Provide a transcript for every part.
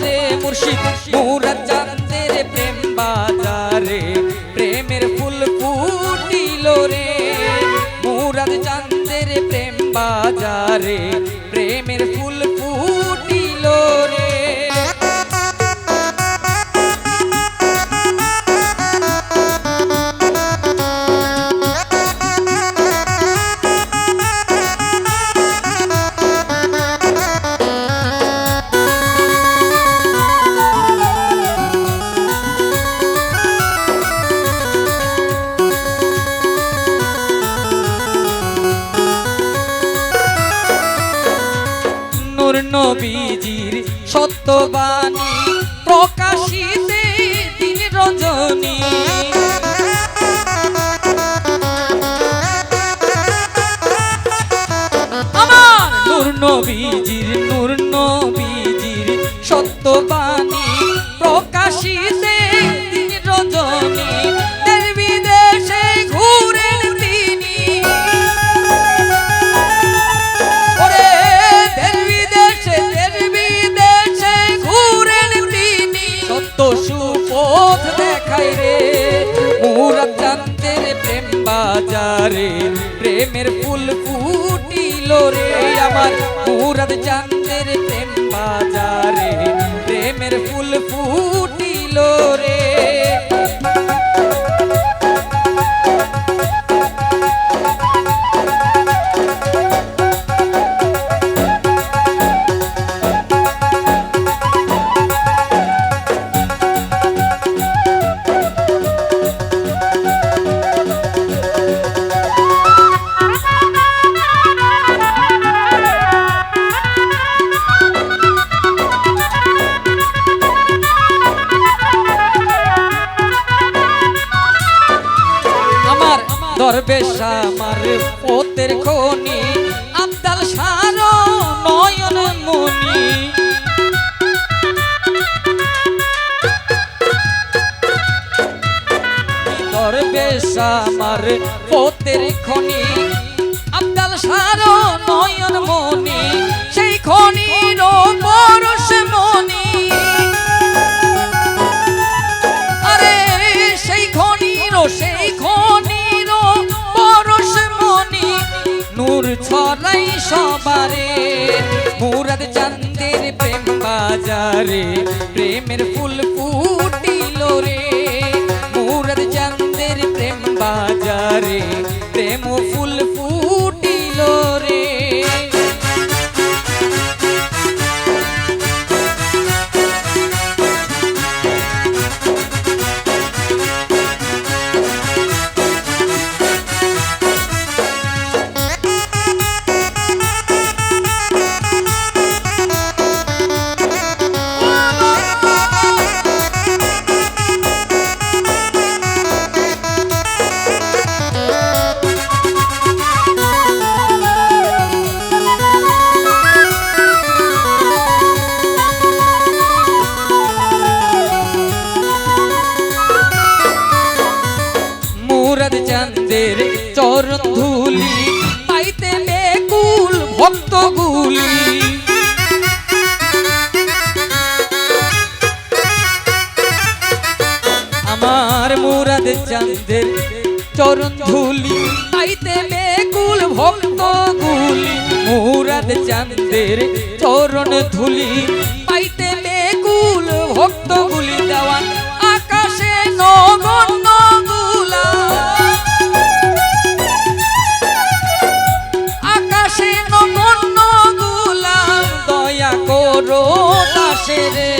বারে মুর্শিদ মুরাদ চাঁদের প্রেম বাজারে প্রেমের ফুল ফুটিল রে মুরাদ চাঁদের প্রেম বাজারে প্রেমের ফুল ফুটিল রে নবীজির সত্যবাণী প্রকাশিতে দিন রজনী আমার নূর নবীজির সত্যবাণী প্রকাশিতে দিন রজনী দেশ বিদেশে ঘুরেন তিনি সুপথ দেখাই রে মুরাদ চাঁদের প্রেম বাজারে প্রেমের ফুল ফুটিল রে আমার মুরাদ চাঁদের প্রেম বাজারে প্রেমের ফুল ফুটিল রে দরবেশ আমার পথের খনি আব্দাল সার নয়ন মনি দরবেশ আমার পথের খনি আব্দাল সার নয়ন মনি সেই খনির পরশ মনি আরে সেই খনির পরশ মনি নূর ছড়াই সবারে মুরাদ চাঁদের প্রেম বাজারে প্রেমের ফুল ফুটিল রে মুরাদ চাঁদের প্রেম বাজারে প্রেম ফুল ফুটিল রে চাঁদের চরণ ধুলি পাইতে বেকুল ভক্তগুলি আমার মুরাদ চাঁদের চরণ ধুলি পাইতে বেকুল ভক্তগুলি মুরাদ চাঁদের চরণ ধুলি পাইতে বেকুল ভক্তগুলি দেওয়ান আকাশে নগণ্য রে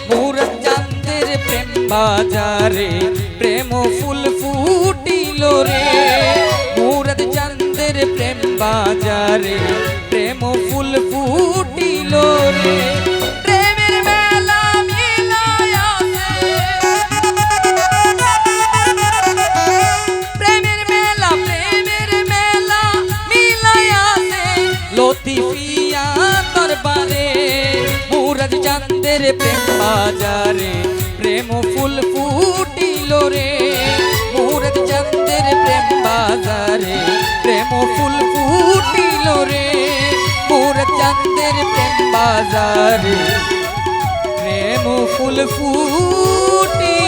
মুরাদ চাঁদের প্রেম বাজারে প্রেম ফুল ফুটিল রে মুরাদ চাঁদের প্রেম বাজারে প্রেম ফুল ফুটিল রে প্রেমের মেলা মিলায়াছে প্রেমের মেলা মিলায়াছে লতিফিয়া দরবারে মুরাদ চাঁদের প্রেম বাজারে প্রেম ফুল ফুটিল রে মুরাদ চাঁদের প্রেম বাজারে প্রেম ফুল ফুটিল রে মুরাদ চাঁদের প্রেম বাজারে প্রেম ফুল ফুটিল